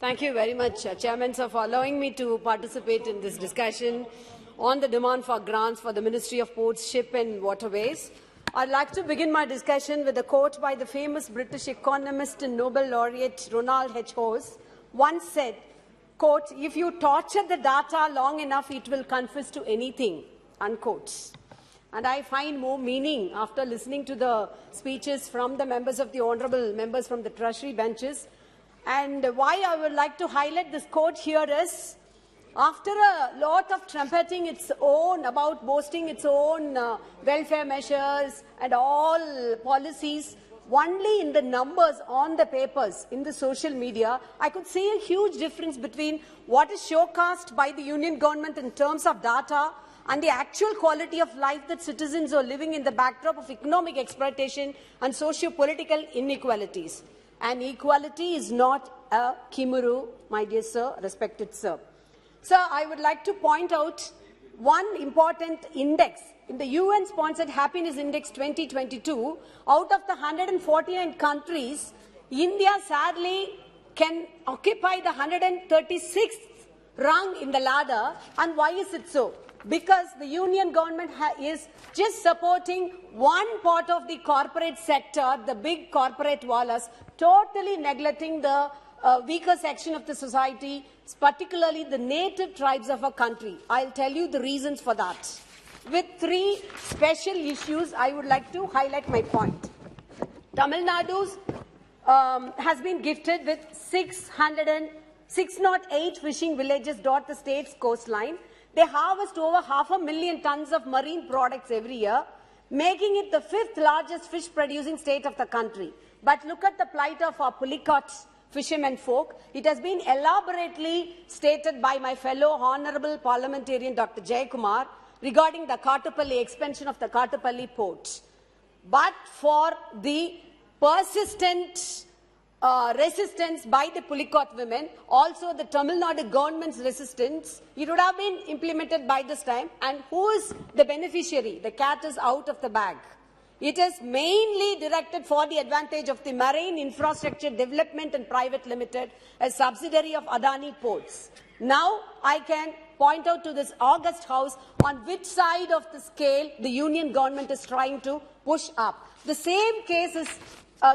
Thank you very much, Chairman, sir, for allowing me to participate in this discussion on the demand for grants for the Ministry of Ports, Ship and Waterways. I'd like to begin my discussion with a quote by the famous British economist and Nobel laureate Ronald H. Hose. Once said, quote, "If you torture the data long enough, it will confess to anything," unquote. And I find more meaning after listening to the speeches from the members of the honourable members from the Treasury benches. And why I would like to highlight this quote here is, after a lot of trumpeting its own, about boasting its own welfare measures and all policies, only in the numbers on the papers, in the social media, I could see a huge difference between what is showcased by the union government in terms of data and the actual quality of life that citizens are living in the backdrop of economic exploitation and socio-political inequalities. And equality is not a chimera, my dear sir, respected sir. Sir, I would like to point out one important index. In the UN-sponsored Happiness Index 2022, out of the 149 countries, India sadly can occupy the 136th rung in the ladder. And why is it so? Because the union government is just supporting one part of the corporate sector, the big corporate wallas, totally neglecting the weaker section of the society, particularly the native tribes of our country. I'll tell you the reasons for that. With three special issues, I would like to highlight my point. Tamil Nadu has been gifted with 608 fishing villages dot the state's coastline. They harvest over 500,000 tons of marine products every year, making it the 5th largest fish-producing state of the country. But look at the plight of our Pulicat fishermen folk. It has been elaborately stated by my fellow Honourable Parliamentarian Dr. Jayakumar regarding the Kattupalli expansion of the Kattupalli port. But for the persistent resistance by the Pulicat women, also the Tamil Nadu government's resistance, it would have been implemented by this time. And who is the beneficiary? The cat is out of the bag. It is mainly directed for the advantage of the Marine Infrastructure Development and Private Limited, a subsidiary of Adani Ports. Now I can point out to this august house on which side of the scale the union government is trying to push up. The same case is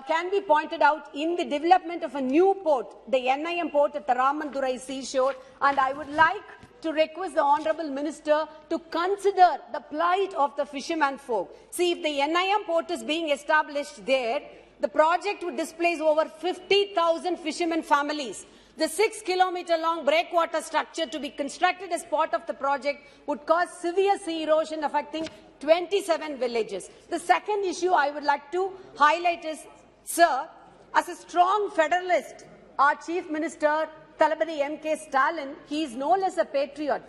can be pointed out in the development of a new port, the NIM port at the Ramandurai seashore, and I would like to request the Honourable Minister to consider the plight of the fisherman folk. See, if the NIM port is being established there, the project would displace over 50,000 fishermen families. The 6-kilometre-long breakwater structure to be constructed as part of the project would cause severe sea erosion affecting 27 villages. The second issue I would like to highlight is, sir, as a strong federalist, our Chief Minister, Thalapathy M.K. Stalin, he is no less a patriot.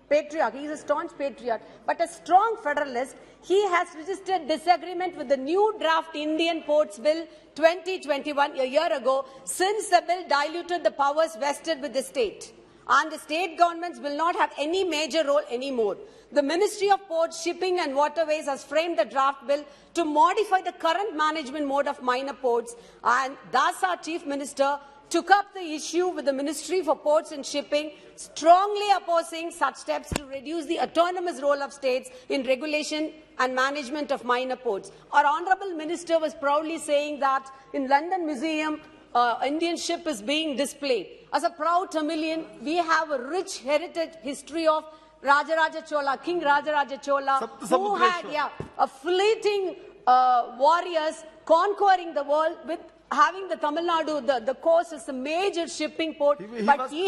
He is a staunch patriot, but a strong federalist. He has registered disagreement with the new draft Indian Ports Bill 2021 a year ago, since the bill diluted the powers vested with the state. And the state governments will not have any major role anymore. The Ministry of Ports, Shipping and Waterways has framed the draft bill to modify the current management mode of minor ports, and thus our Chief Minister took up the issue with the Ministry for Ports and Shipping, strongly opposing such steps to reduce the autonomous role of states in regulation and management of minor ports. Our Honourable Minister was proudly saying that in London Museum, Indian ship is being displayed. As a proud Tamilian, we have a rich heritage history of Rajaraja Chola, King Rajaraja Chola, who had a fleeting warriors conquering the world with having the Tamil Nadu, the coast is a major shipping port, he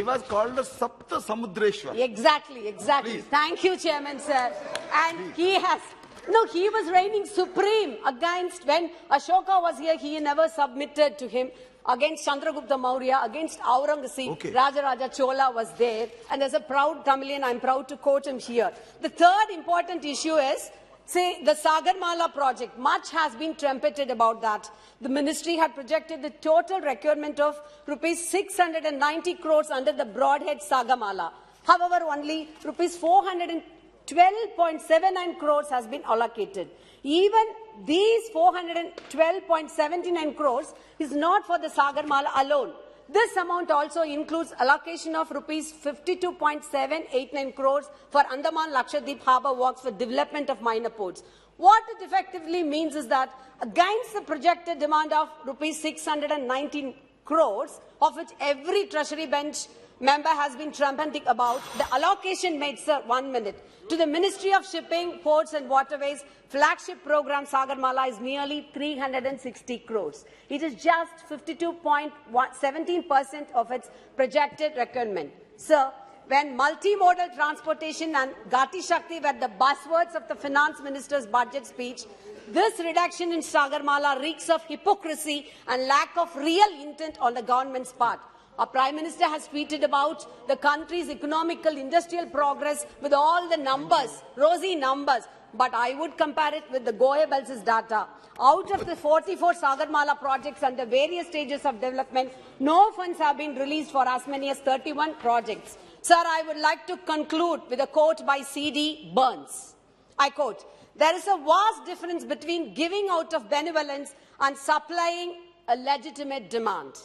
was called the Sapta Samudreshwar. Exactly. Please. Thank you, Chairman, sir. And he was reigning supreme against, when Ashoka was here, he never submitted to him. Against Chandragupta Maurya, against Aurangzeb, Rajaraja Chola was there. And as a proud Tamilian, I'm proud to quote him here. The third important issue is, say, the Sagarmala project. Much has been trumpeted about that. The ministry had projected the total requirement of rupees 690 crores under the broadhead Sagamala. However, only rupees 412.79 crores has been allocated. Even these 412.79 crores is not for the Sagarmala alone. This amount also includes allocation of rupees 52.789 crores for Andaman Lakshadweep Harbour works for development of minor ports. What it effectively means is that against the projected demand of rupees 619 crores, of which every Treasury bench member has been trumpeting about, the allocation made, sir, 1 minute, to the Ministry of Shipping, Ports and Waterways flagship program Sagarmala is nearly 360 crores. It is just 52.17% of its projected requirement. Sir, when multimodal transportation and Gati Shakti were the buzzwords of the Finance Minister's budget speech, this reduction in Sagarmala reeks of hypocrisy and lack of real intent on the government's part. Our Prime Minister has tweeted about the country's economical, industrial progress with all the numbers, rosy numbers. But I would compare it with the Goyabel's data. Out of the 44 Sagarmala projects under various stages of development, no funds have been released for as many as 31 projects. Sir, I would like to conclude with a quote by C.D. Burns. I quote, "There is a vast difference between giving out of benevolence and supplying a legitimate demand."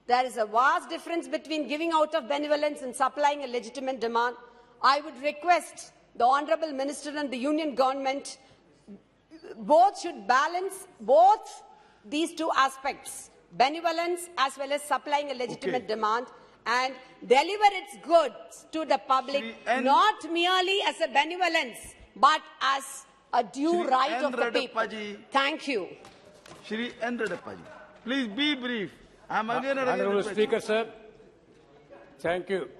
There is a vast difference between giving out of benevolence and supplying a legitimate demand. I would request the Honourable Minister and the Union Government both should balance both these two aspects, benevolence as well as supplying a legitimate demand, and deliver its goods to the public, not merely as a benevolence, but as a due right of the people. Thank you. Shri N. Redappaji, please be brief. I am again Honourable Speaker, sir. Thank you.